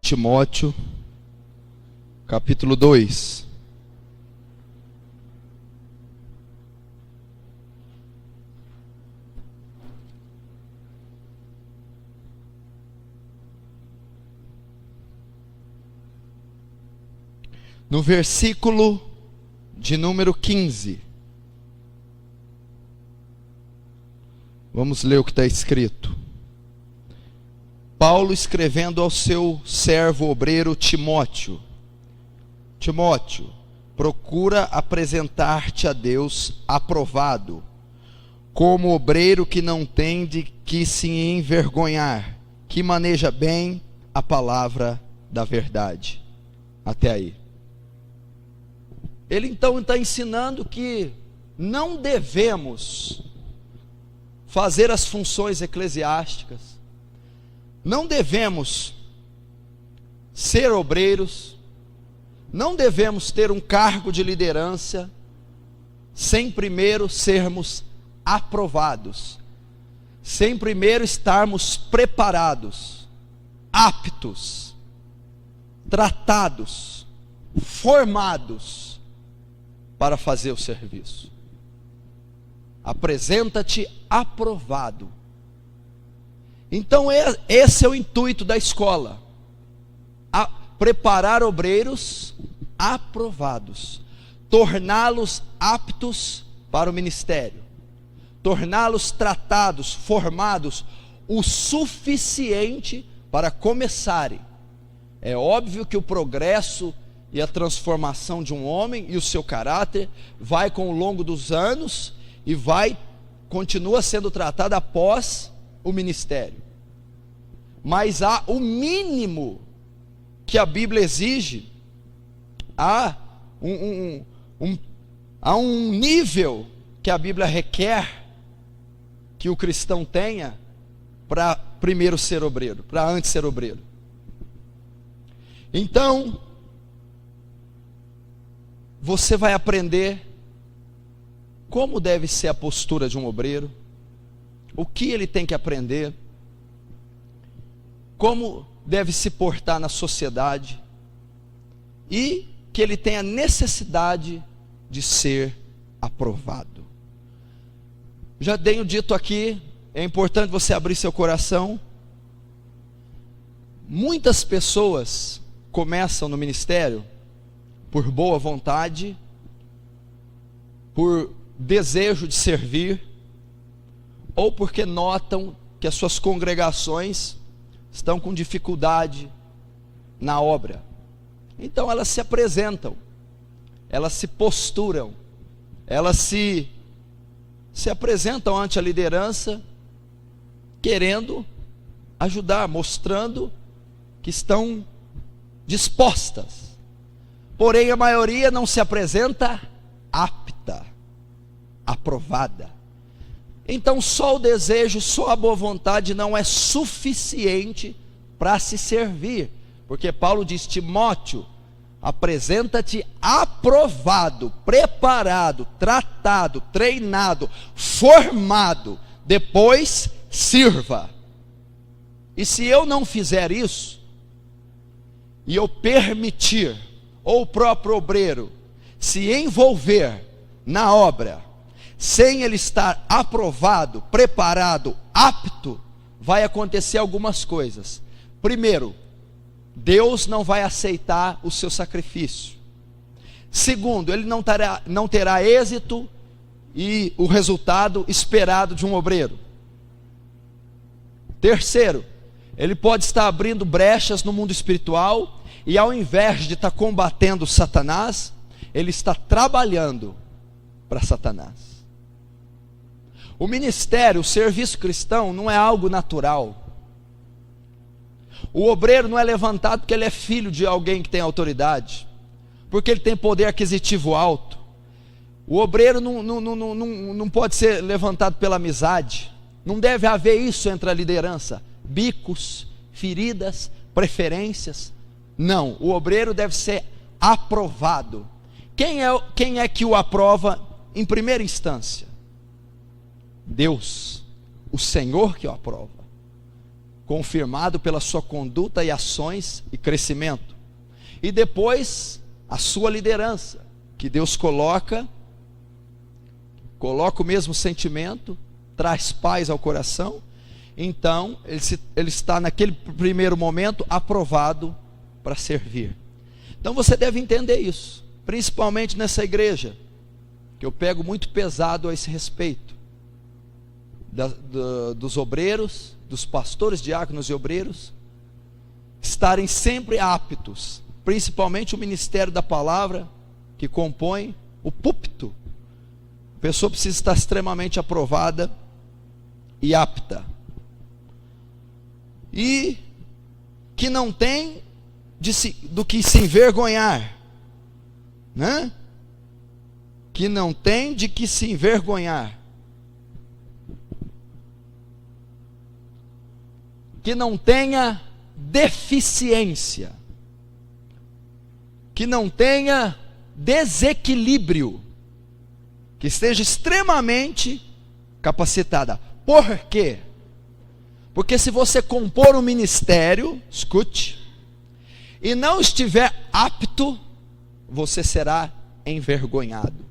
Timóteo, capítulo 2. No versículo de número 15. Vamos ler o que está escrito. Paulo escrevendo ao seu servo obreiro Timóteo. Timóteo, procura apresentar-te a Deus aprovado, como obreiro que não tem de que se envergonhar, que maneja bem a palavra da verdade. Até aí. Ele então está ensinando que não devemos fazer as funções eclesiásticas, não devemos ser obreiros, não devemos ter um cargo de liderança, sem primeiro sermos aprovados, sem primeiro estarmos preparados, aptos, tratados, formados para fazer o serviço. Apresenta-te aprovado. Então esse é o intuito da escola, preparar obreiros aprovados, torná-los aptos para o ministério, torná-los tratados, formados o suficiente para começarem. É óbvio que o progresso e a transformação de um homem e o seu caráter vai com o longo dos anos e continua sendo tratado após o ministério. Mas há o mínimo que a Bíblia exige, há um nível que a Bíblia requer que o cristão tenha para primeiro ser obreiro, para antes ser obreiro. Então, você vai aprender como deve ser a postura de um obreiro, o que ele tem que aprender, como deve se portar na sociedade e que ele tem a necessidade de ser aprovado. Já tenho dito aqui, é importante você abrir seu coração. Muitas pessoas começam no ministério por boa vontade, por desejo de servir, ou porque notam que as suas congregações estão com dificuldade na obra. Então elas se apresentam, elas se posturam, elas se apresentam ante a liderança, querendo ajudar, mostrando que estão dispostas. Porém, a maioria não se apresenta apta, aprovada. Então, só o desejo, só a boa vontade não é suficiente para se servir. Porque Paulo diz: Timóteo, apresenta-te aprovado, preparado, tratado, treinado, formado. Depois, sirva. E se eu não fizer isso, e eu permitir, ou o próprio obreiro se envolver na obra, sem ele estar aprovado, preparado, apto, vai acontecer algumas coisas. Primeiro, Deus não vai aceitar o seu sacrifício. Segundo, ele não terá êxito e o resultado esperado de um obreiro. Terceiro, ele pode estar abrindo brechas no mundo espiritual, e ao invés de estar combatendo Satanás, ele está trabalhando para Satanás. O ministério, o serviço cristão não é algo natural. O obreiro não é levantado porque ele é filho de alguém que tem autoridade, porque ele tem poder aquisitivo alto. O obreiro não pode ser levantado pela amizade. Não deve haver isso entre a liderança, bicos, feridas, preferências. Não, o obreiro deve ser aprovado. Quem é que o aprova em primeira instância? Deus, o Senhor que o aprova. confirmado pela sua conduta e ações e crescimento. E depois, a sua liderança, que Deus coloca o mesmo sentimento, traz paz ao coração. Então, ele está naquele primeiro momento aprovado para servir. Então você deve entender isso, principalmente nessa igreja, que eu pego muito pesado a esse respeito, dos obreiros, dos pastores, diáconos e obreiros, estarem sempre aptos, principalmente o ministério da palavra, que compõe o púlpito. A pessoa precisa estar extremamente aprovada e apta, e que não tem do que se envergonhar, né? Que não tem de que se envergonhar, que não tenha deficiência, que não tenha desequilíbrio, que esteja extremamente capacitada. Por quê? Porque se você compor um ministério, escute, e não estiver apto, você será envergonhado,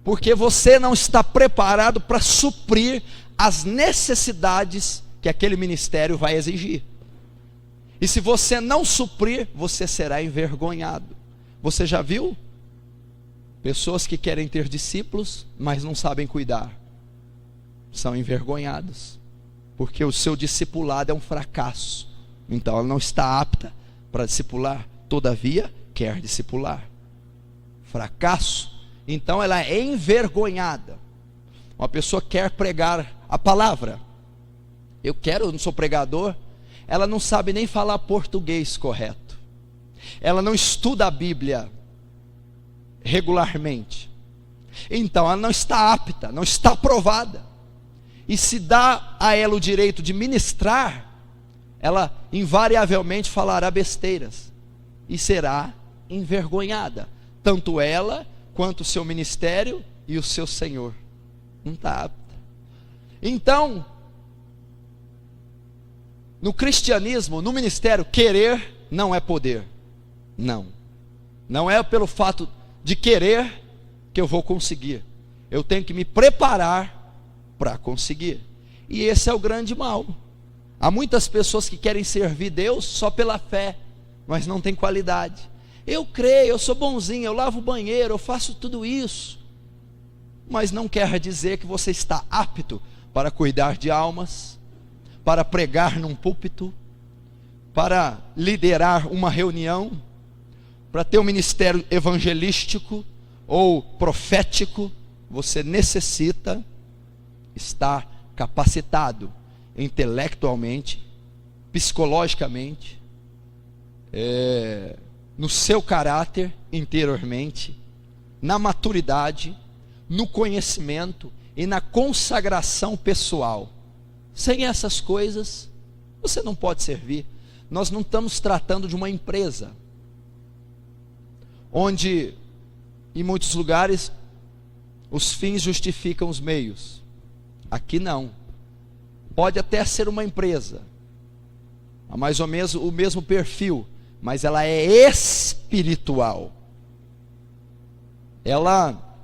porque você não está preparado para suprir as necessidades que aquele ministério vai exigir. E se você não suprir, você será envergonhado. Você já viu pessoas que querem ter discípulos, mas não sabem cuidar? São envergonhados, porque o seu discipulado é um fracasso. Então ela não está apta para discipular, todavia quer discipular. Fracasso. Então ela é envergonhada. Uma pessoa quer pregar a palavra. Eu não sou pregador. Ela não sabe nem falar português correto. Ela não estuda a Bíblia regularmente. Então ela não está apta, não está aprovada. E se dá a ela o direito de ministrar, ela invariavelmente falará besteiras e será envergonhada, tanto ela quanto o seu ministério e o seu Senhor. Não está apta. Então, no cristianismo, no ministério, querer não é poder. Não é pelo fato de querer que eu vou conseguir. Eu tenho que me preparar para conseguir. E esse é o grande mal. Há muitas pessoas que querem servir Deus só pela fé, mas não tem qualidade. Eu creio, eu sou bonzinho, eu lavo o banheiro, eu faço tudo isso, mas não quer dizer que você está apto para cuidar de almas, para pregar num púlpito, para liderar uma reunião, para ter um ministério evangelístico ou profético. Você necessita estar capacitado intelectualmente, psicologicamente, no seu caráter interiormente, na maturidade, no conhecimento e na consagração pessoal. Sem essas coisas, você não pode servir. Nós não estamos tratando de uma empresa, onde, em muitos lugares, os fins justificam os meios. Aqui não. Pode até ser uma empresa, mais ou menos o mesmo perfil, mas ela é espiritual. Ela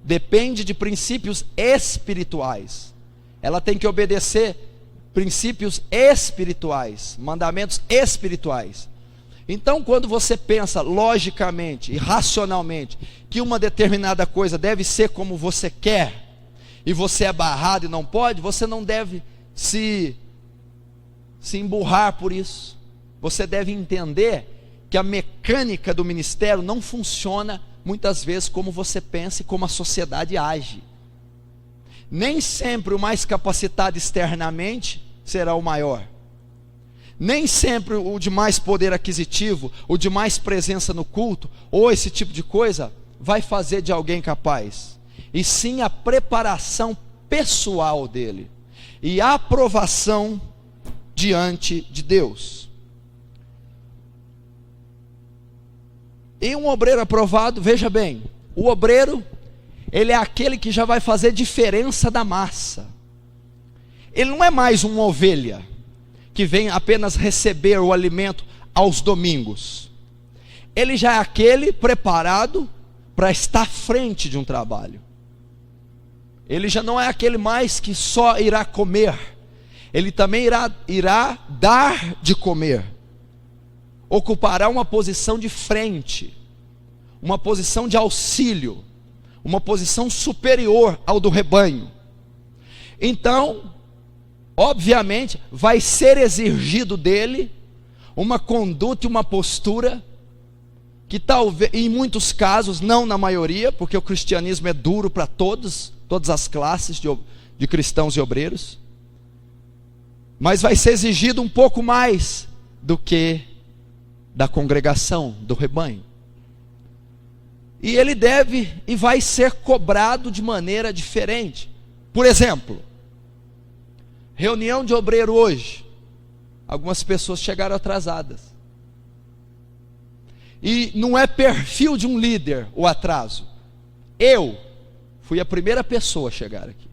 depende de princípios espirituais. Ela tem que obedecer princípios espirituais, mandamentos espirituais. Então, quando você pensa logicamente e racionalmente que uma determinada coisa deve ser como você quer, e você é barrado e não pode, você não deve se emburrar por isso. Você deve entender que a mecânica do ministério não funciona muitas vezes como você pensa e como a sociedade age. Nem sempre o mais capacitado externamente será o maior. Nem sempre o de mais poder aquisitivo, o de mais presença no culto, ou esse tipo de coisa, vai fazer de alguém capaz. E sim a preparação pessoal dele e a aprovação diante de Deus. E um obreiro aprovado, veja bem, o obreiro, ele é aquele que já vai fazer diferença da massa. Ele não é mais uma ovelha que vem apenas receber o alimento aos domingos. Ele já é aquele preparado para estar à frente de um trabalho. Ele já não é aquele mais que só irá comer. Ele também irá dar de comer. Ocupará uma posição de frente, uma posição de auxílio, uma posição superior ao do rebanho. Então, obviamente, vai ser exigido dele uma conduta e uma postura que talvez, em muitos casos, não na maioria, porque o cristianismo é duro para todas as classes de cristãos e obreiros, mas vai ser exigido um pouco mais do que da congregação, do rebanho. E ele deve e vai ser cobrado de maneira diferente. Por exemplo, reunião de obreiro hoje, algumas pessoas chegaram atrasadas. E não é perfil de um líder o atraso. Eu fui a primeira pessoa a chegar aqui.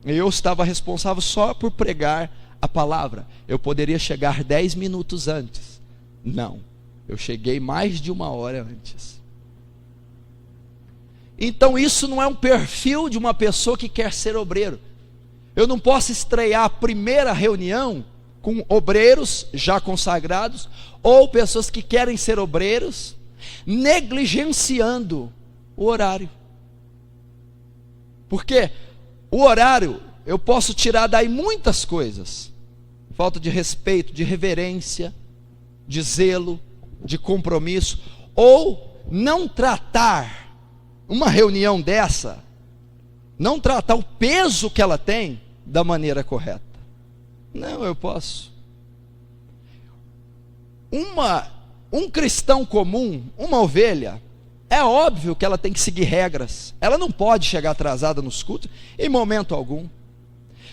Eu estava responsável só por pregar a palavra. Eu poderia chegar 10 minutos antes. Não, eu cheguei mais de 1 hora antes. Então isso não é um perfil de uma pessoa que quer ser obreiro. Eu não posso estrear a primeira reunião com obreiros já consagrados, ou pessoas que querem ser obreiros, negligenciando o horário. Porque o horário, eu posso tirar daí muitas coisas. Falta de respeito, de reverência, de zelo, de compromisso, ou não tratar uma reunião dessa, não tratar o peso que ela tem da maneira correta. Não, eu posso. Um cristão comum, uma ovelha, é óbvio que ela tem que seguir regras. Ela não pode chegar atrasada nos cultos em momento algum.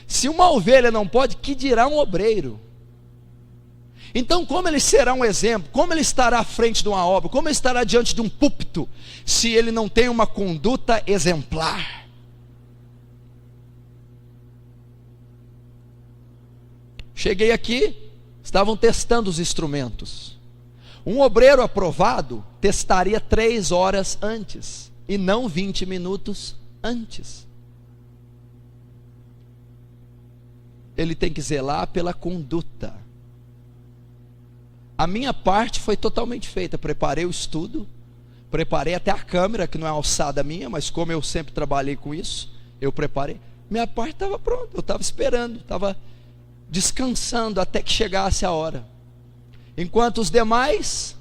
Se uma ovelha não pode, que dirá um obreiro? Então, como ele será um exemplo? Como ele estará à frente de uma obra? Como ele estará diante de um púlpito, se ele não tem uma conduta exemplar? Cheguei aqui, estavam testando os instrumentos. Um obreiro aprovado testaria 3 horas antes, e não 20 minutos antes. Ele tem que zelar pela conduta. A minha parte foi totalmente feita. Preparei o estudo, preparei até a câmera, que não é alçada minha, mas como eu sempre trabalhei com isso, eu preparei. Minha parte estava pronta, eu estava esperando, estava descansando até que chegasse a hora. Enquanto os demais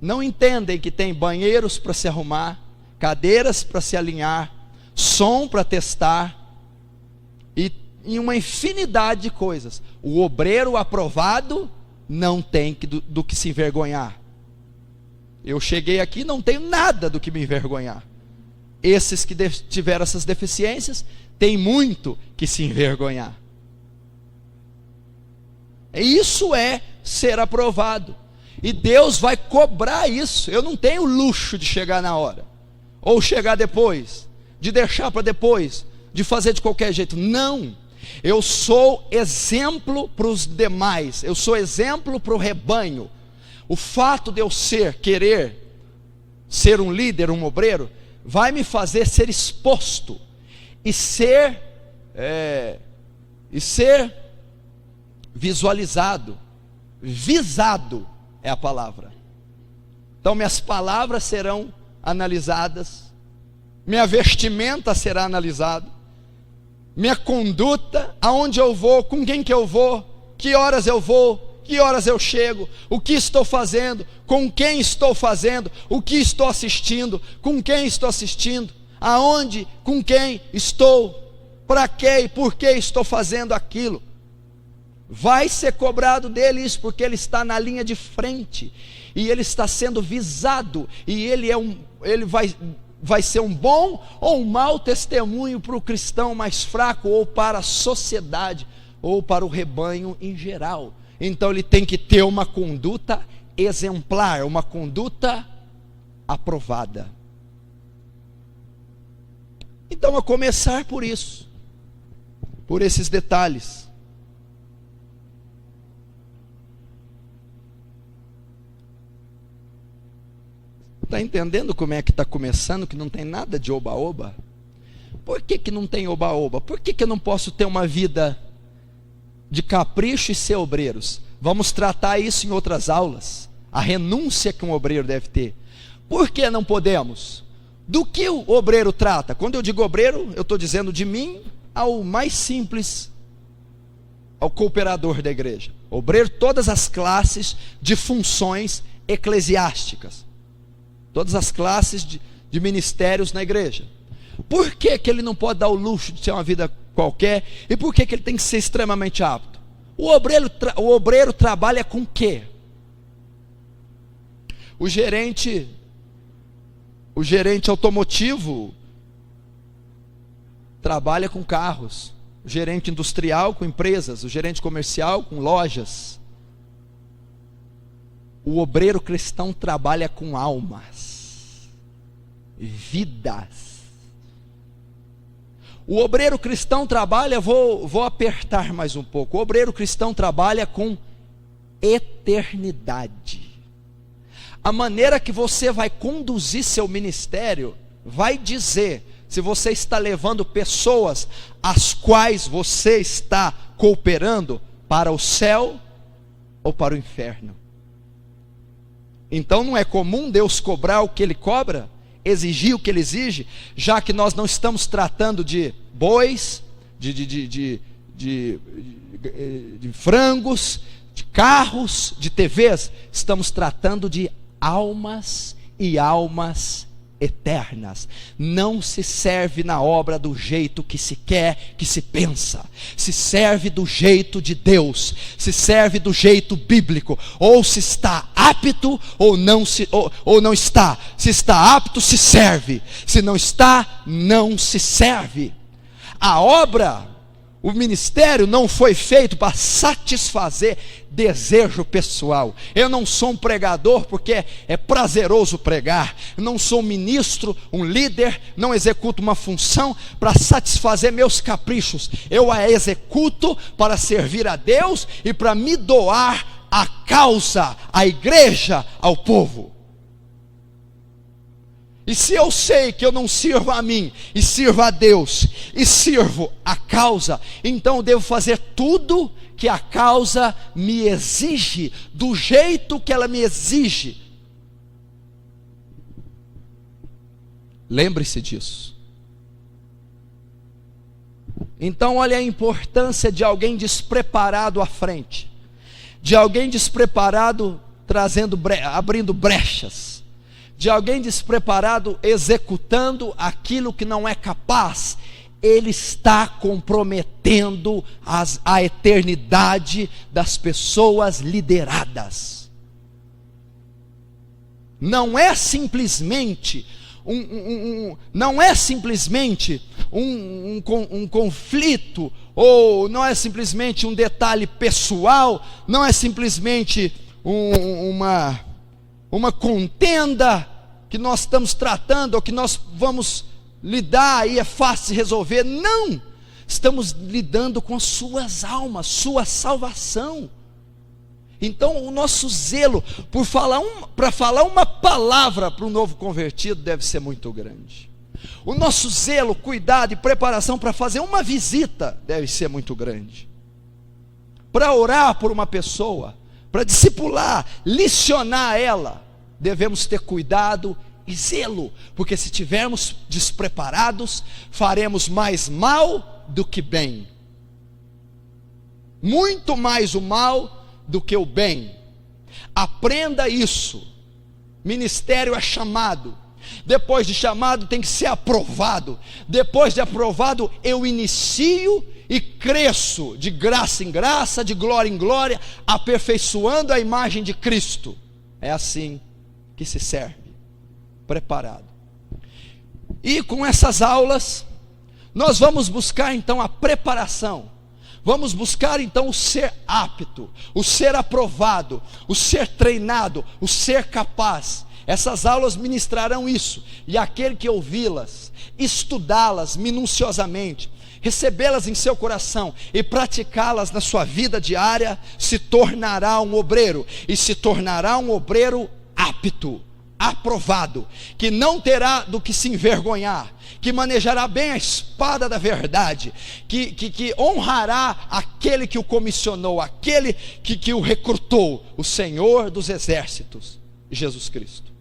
não entendem que tem banheiros para se arrumar, cadeiras para se alinhar, som para testar, e uma infinidade de coisas. O obreiro aprovado não tem do que se envergonhar. Eu cheguei aqui, não tenho nada do que me envergonhar. Esses que tiveram essas deficiências têm muito que se envergonhar. Isso é ser aprovado, e Deus vai cobrar isso. Eu não tenho luxo de chegar na hora, ou chegar depois, de deixar para depois, de fazer de qualquer jeito. Não, eu sou exemplo para os demais, eu sou exemplo para o rebanho. O fato de eu querer ser um líder, um obreiro, vai me fazer ser exposto, e ser visualizado, visado é a palavra. Então minhas palavras serão analisadas, minha vestimenta será analisada, minha conduta, aonde eu vou, com quem que eu vou, que horas eu vou, que horas eu chego, o que estou fazendo, com quem estou fazendo, o que estou assistindo, com quem estou assistindo, aonde, com quem estou, para que e por que estou fazendo aquilo. Vai ser cobrado dele isso, porque ele está na linha de frente, e ele está sendo visado, e ele vai ser um bom ou um mau testemunho para o cristão mais fraco, ou para a sociedade, ou para o rebanho em geral. Então ele tem que ter uma conduta exemplar, uma conduta aprovada. Então, a começar por isso, por esses detalhes. está entendendo como é que está começando, que não tem nada de oba-oba? Por que não tem oba-oba? Por que eu não posso ter uma vida de capricho e ser obreiros? Vamos tratar isso em outras aulas. A renúncia que um obreiro deve ter. Por que não podemos? Do que o obreiro trata? Quando eu digo obreiro, eu estou dizendo de mim ao mais simples, ao cooperador da igreja. Obreiro, todas as classes de funções eclesiásticas. Todas as classes de ministérios na igreja. Por que ele não pode dar o luxo de ter uma vida qualquer? E por que ele tem que ser extremamente apto? O obreiro trabalha com o quê? O gerente automotivo trabalha com carros. O gerente industrial com empresas. O gerente comercial com lojas. O obreiro cristão trabalha com almas, vidas. O obreiro cristão trabalha, vou apertar mais um pouco. O obreiro cristão trabalha com eternidade. A maneira que você vai conduzir seu ministério vai dizer se você está levando pessoas as quais você está cooperando para o céu ou para o inferno. Então não é comum Deus cobrar o que Ele cobra, exigir o que Ele exige, já que nós não estamos tratando de bois, de frangos, de carros, de TVs, estamos tratando de almas e almas eternas. Não se serve na obra do jeito que se quer, que se pensa. Se serve do jeito de Deus, se serve do jeito bíblico. Ou se está apto ou não está. Se está apto, se serve. Se não está, não se serve. A obra, o ministério não foi feito para satisfazer desejo pessoal. Eu não sou um pregador porque é prazeroso pregar. Eu não sou um ministro, um líder, não executo uma função para satisfazer meus caprichos. Eu a executo para servir a Deus e para me doar à causa, à igreja, ao povo. E se eu sei que eu não sirvo a mim, e sirvo a Deus, e sirvo a causa, então eu devo fazer tudo que a causa me exige, do jeito que ela me exige. Lembre-se disso. Então olha a importância de alguém despreparado à frente, de alguém despreparado abrindo brechas, de alguém despreparado executando aquilo que não é capaz. Ele está comprometendo a eternidade das pessoas lideradas. Não é simplesmente um conflito, ou não é simplesmente um detalhe pessoal, não é simplesmente uma contenda que nós estamos tratando, ou que nós vamos lidar e é fácil de resolver. Não, estamos lidando com as suas almas, sua salvação. Então o nosso zelo para falar uma palavra para um novo convertido deve ser muito grande. O nosso zelo, cuidado e preparação para fazer uma visita deve ser muito grande. Para orar por uma pessoa, para discipular, licionar ela, devemos ter cuidado e zelo, porque se estivermos despreparados, faremos mais mal do que bem, muito mais o mal do que o bem. Aprenda isso. Ministério é chamado, depois de chamado tem que ser aprovado, depois de aprovado eu inicio e cresço de graça em graça, de glória em glória, aperfeiçoando a imagem de Cristo. É assim que se serve, preparado. E com essas aulas nós vamos buscar então a preparação, vamos buscar então o ser apto, o ser aprovado, o ser treinado, o ser capaz. Essas aulas ministrarão isso, e aquele que ouvi-las, estudá-las minuciosamente, recebê-las em seu coração e praticá-las na sua vida diária, se tornará um obreiro, e se tornará um obreiro apto aprovado, que não terá do que se envergonhar, que manejará bem a espada da verdade, que honrará aquele que o comissionou, aquele que o recrutou, o Senhor dos exércitos, Jesus Cristo.